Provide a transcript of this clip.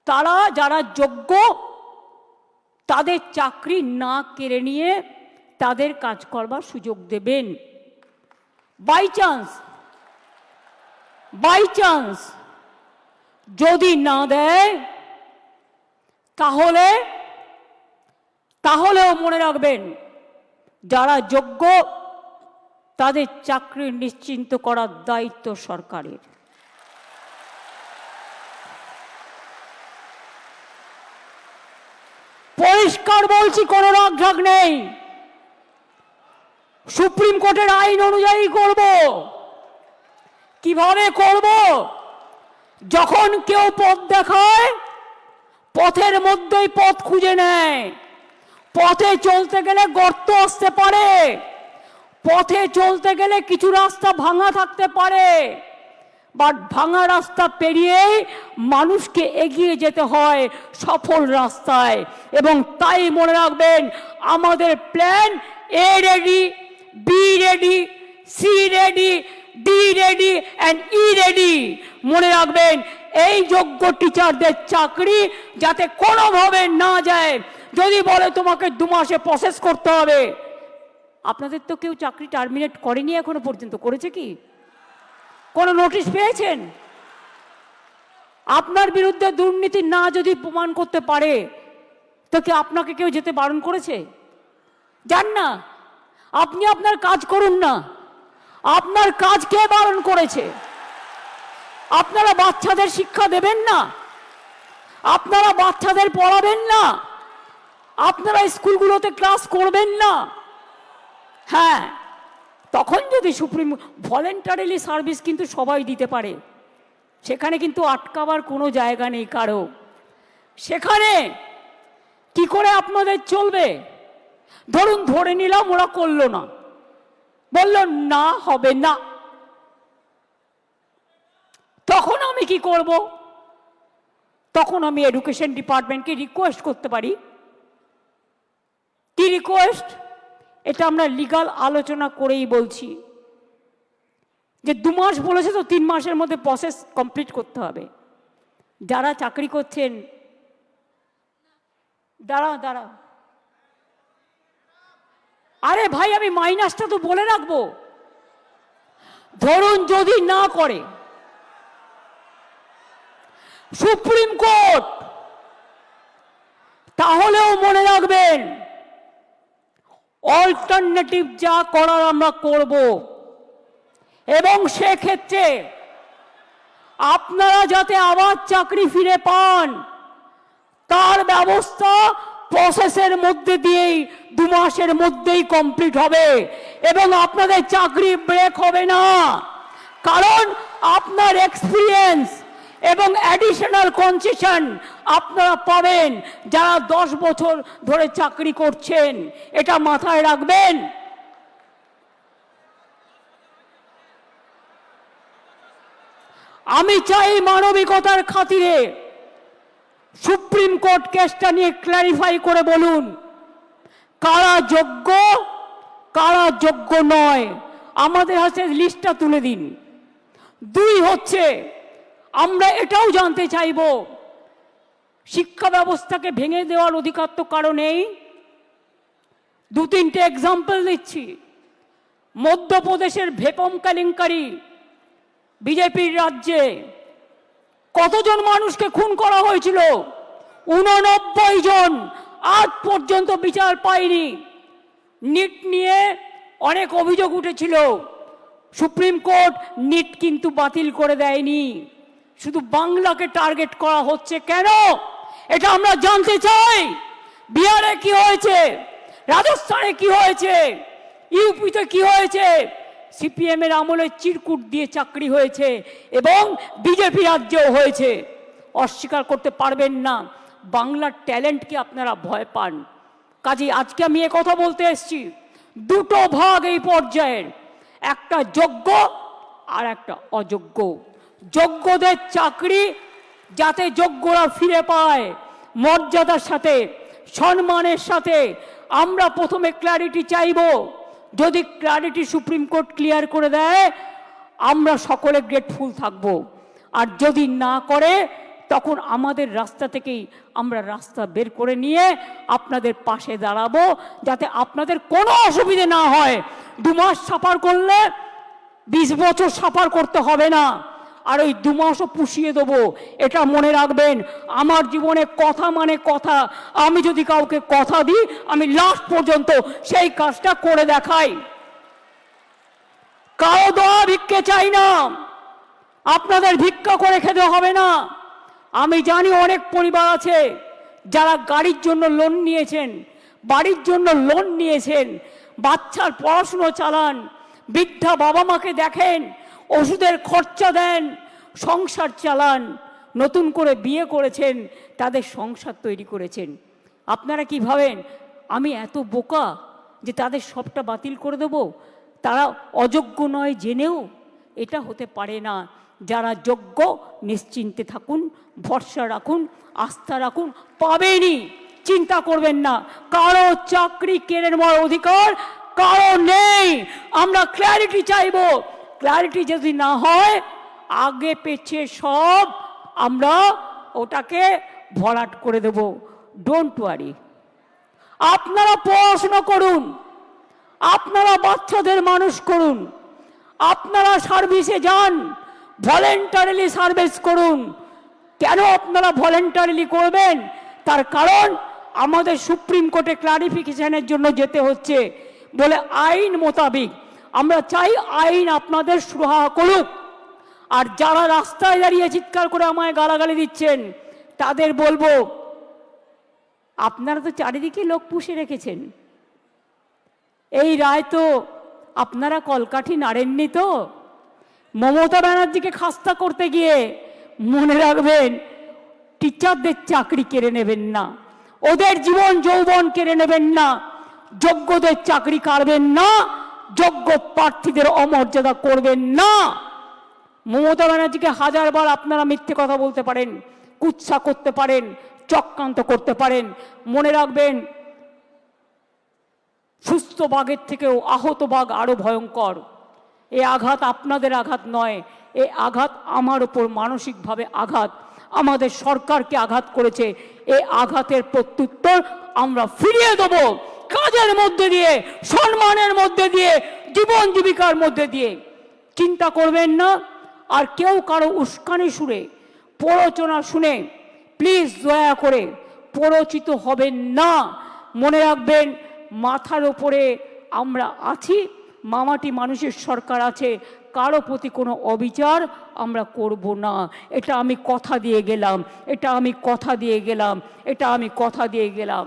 তারা যারা যোগ্য তাদের চাকরি না কেড়ে নিয়ে তাদের কাজ করবার সুযোগ দেবেন। বাই চান্স যদি না দেয় তাহলেও মনে রাখবেন, যারা যোগ্য তাদের চাকরি নিশ্চিন্ত করার দায়িত্ব সরকারের। পরিষ্কার বলছি, কোনো রাগঢাক নেই। সুপ্রিম কোর্টের আইন অনুযায়ী করব। কিভাবে করব? যখন কেউ পথ দেখায়, পথের মধ্যেই পথ খুঁজে নেয়। পথে চলতে গেলে গর্ত আসতে পারে, পথে চলতে গেলে কিছু রাস্তা ভাঙা থাকতে পারে, বাট ভাঙা রাস্তা পেরিয়েই মানুষকে এগিয়ে যেতে হয় সফল রাস্তায়। এবং তাই মনে রাখবেন, আমাদের plan A ready, B ready, C ready, D ready and E ready. মনে রাখবেন, এই যোগ্য টিচারদের চাকরি যাতে কোনোভাবে না যায়। যদি বলে তোমাকে 2 মাসে প্রসেস করতে হবে, আপনাদের তো কেউ চাকরি টার্মিনেট করেনি এখনো পর্যন্ত, করেছে কি? কোনো নোটিশ পেয়েছেন? আপনার বিরুদ্ধে দুর্নীতি না যদি প্রমাণ করতে পারে, তো কি আপনাকে কেউ যেতে বারণ করেছে? যান না, আপনি আপনার কাজ করুন না। আপনার কাজ কে বারণ করেছে? আপনারা বাচ্চাদের শিক্ষা দেবেন না? আপনারা বাচ্চাদের পড়াবেন না? আপনারা স্কুলগুলোতে ক্লাস করবেন না? হ্যাঁ, তখন যদি সুপ্রিম ভলেন্টারিলি সার্ভিস কিন্তু সবাই দিতে পারে, সেখানে কিন্তু আটকাবার কোনো জায়গা নেই কারো। সেখানে কি করে আপনাদের চলবে? ধরুন ধরে নিলাম ওরা করলো না, বলল না হবে না, তখন আমি কি করব? তখন আমি এডুকেশন ডিপার্টমেন্টকে রিকোয়েস্ট করতে পারি। কি রিকোয়েস্ট? এটা আমরা লিগাল আলোচনা করেই বলছি যে 2 মাস বলেছে তো 3 মাসের মধ্যে প্রসেস কমপ্লিট করতে হবে। যারা চাকরি করছেন, দাঁড়া, আরে ভাই আমি মাইনাসটা তো বলে রাখবো। ধরুন যদি না করে সুপ্রিম কোর্ট, তাহলেও মনে রাখবেন অল্টারনেটিভ যা করার আমরা করব। এবং সেক্ষেত্রে আপনারা যাতে আবার চাকরি ফিরে পান, তার ব্যবস্থা প্রসেসের মধ্যে দিয়েই 2 মাসের মধ্যেই কমপ্লিট হবে এবং আপনাদের চাকরি ব্রেক হবে না। কারণ আপনার এক্সপিরিয়েন্স এবং অ্যাডিশনাল কনসেশন আপনারা পাবেন যারা 10 বছর ধরে চাকরি করছেন। এটা মাথায় রাখবেন। আমি চাই মানবিকতার খাতিরে সুপ্রিম কোর্ট কেসটা নিয়ে ক্ল্যারিফাই করে বলুন কারা যোগ্য কারা যোগ্য নয়। আমাদের হাতে লিস্টটা তুলে দিন। 2 হচ্ছে, আমরা এটাও জানতে চাইব, শিক্ষা ব্যবস্থাকে ভেঙে দেওয়ার অধিকার তো কারো নেই। 2-3টে এক্সাম্পল দিচ্ছি। মধ্যপ্রদেশের ভেপম কেলেঙ্কারি, বিজেপির রাজ্যে কতজন মানুষকে খুন করা হয়েছিল? 89 জন, আজ পর্যন্ত বিচার পায়নি। নিট নিয়ে অনেক অভিযোগ উঠেছিল, সুপ্রিম কোর্ট নিট কিন্তু বাতিল করে দেয়নি। শুধু বাংলাকে টার্গেট করা হচ্ছে কেন? এটা আমরা জানতে চাই। বিহারে কি হয়েছে, রাজস্থানে কি হয়েছে, ইউপিতে কি হয়েছে? সিপিএম এর আমলে চিরকুট দিয়ে চাকরি হয়েছে এবং বিজেপি রাজ্যেও হয়েছে। অস্বীকার করতে পারবেন না। বাংলার ট্যালেন্টকে আপনারা ভয় পান। কাজে আজকে আমি কথা বলতে এসেছি, 2টো ভাগ এই পর্যায়ের, একটা যোগ্য আর একটা অযোগ্য। যোগ্যদের চাকরি যাতে যোগ্যরা ফিরে পায় মর্যাদার সাথে, সম্মানের সাথে। আমরা প্রথমে ক্ল্যারিটি চাইব। যদি ক্ল্যারিটি সুপ্রিম কোর্ট ক্লিয়ার করে দেয়, আমরা সকলে গ্রেটফুল থাকব। আর যদি না করে, তখন আমাদের রাস্তা থেকেই আমরা রাস্তা বের করে নিয়ে আপনাদের পাশে দাঁড়াবো, যাতে আপনাদের কোনো অসুবিধে না হয়। 2 মাস সাফার করলে 20 বছর সাফার করতে হবে না, আর ওই 2 মাসও পুষিয়ে দেবো। এটা মনে রাখবেন, আমার জীবনে কথা মানে কথা। আমি যদি কাউকে কথা দিই, আমি লাস্ট পর্যন্ত সেই কাজটা করে দেখাই। কারো দোয়া ভিক্ষে চাই না, আপনাদের ভিক্ষা করে খেতে হবে না। আমি জানি অনেক পরিবার আছে যারা গাড়ির জন্য লোন নিয়েছেন, বাড়ির জন্য লোন নিয়েছেন, বাচ্চার পড়াশুনো চালান, বৃদ্ধা বাবা মাকে দেখেন, ওষুধের খরচা দেন, সংসার চালান, নতুন করে বিয়ে করেছেন, তাদের সংসার তৈরি করেছেন। আপনারা কি ভাবেন আমি এত বোকা যে তাদের সবটা বাতিল করে দেব? তারা অযোগ্য নয় জেনেও? এটা হতে পারে না। যারা যোগ্য নিশ্চিন্তে থাকুন, ভরসা রাখুন, আস্থা রাখুন, পাবেনই, চিন্তা করবেন না। কারো চাকরি কেড়ে নেওয়ার অধিকার কারো নেই। আমরা ক্ল্যারিটি চাইব। ক্ল্যারিটি যদি না হয়, আগে পেছে সব আমরা ওটাকে ভরাট করে দেব। Don't worry. আপনারা পড়াশোনা করুন, আপনারা বাচ্চাদের মানুষ করুন, আপনারা সার্ভিসে যান, ভলেন্টারিলি সার্ভিস করুন। কেন আপনারা ভলেন্টারিলি করবেন? তার কারণ আমাদের সুপ্রিম কোর্টে ক্লারিফিকেশনের জন্য যেতে হচ্ছে বলে আইন মোতাবেক আমরা চাই আইন আপনাদের সুরাহা করুক। আর যারা রাস্তায় দাঁড়িয়ে চিৎকার করে আমায় গালাগালি দিচ্ছেন, তাদের বলবো, আপনারা তো চারিদিকে লোক পুষে রেখেছেন। এই রায় তো আপনারা কলকাঠি নাড়েননি তো। মমতা ব্যানার্জিকে খাস্তা করতে গিয়ে মনে রাখবেন, টিচারদের চাকরি কেড়ে নেবেন না, ওদের জীবন যৌবন কেড়ে নেবেন না, যোগ্যদের চাকরি কাড়বেন না, যোগ্য প্রার্থীদের অমর্যাদা করবেন না। মমতা ব্যানার্জিকে 1000বার আপনারা মিথ্যে কথা বলতে পারেন, কুৎসা করতে পারেন, চক্রান্ত করতে পারেন। মনে রাখবেন, সুস্থ বাঘের থেকেও আহত বাঘ আরো ভয়ঙ্কর। এই আঘাত আপনাদের আঘাত নয়, এই আঘাত আমার ওপর মানসিকভাবে আঘাত, আমাদের সরকারকে আঘাত করেছে। এই আঘাতের প্রত্যুত্তর আমরা ফিরিয়ে দেব, কাজের মধ্যে দিয়ে, সম্মানের মধ্যে দিয়ে, জীবন জীবিকার মধ্যে দিয়ে। চিন্তা করবেন না। আর কেউ কারো উস্কানি সুরে, প্ররোচনা শুনে প্লিজ দয়া করে প্ররোচিত হবেন না। মনে রাখবেন, মাথার ওপরে আমরা আছি, মামাটি মানুষের সরকার আছে, কারো প্রতি কোনো অবিচার আমরা করব না। এটা আমি কথা দিয়ে গেলাম, এটা আমি কথা দিয়ে গেলাম, এটা আমি কথা দিয়ে গেলাম।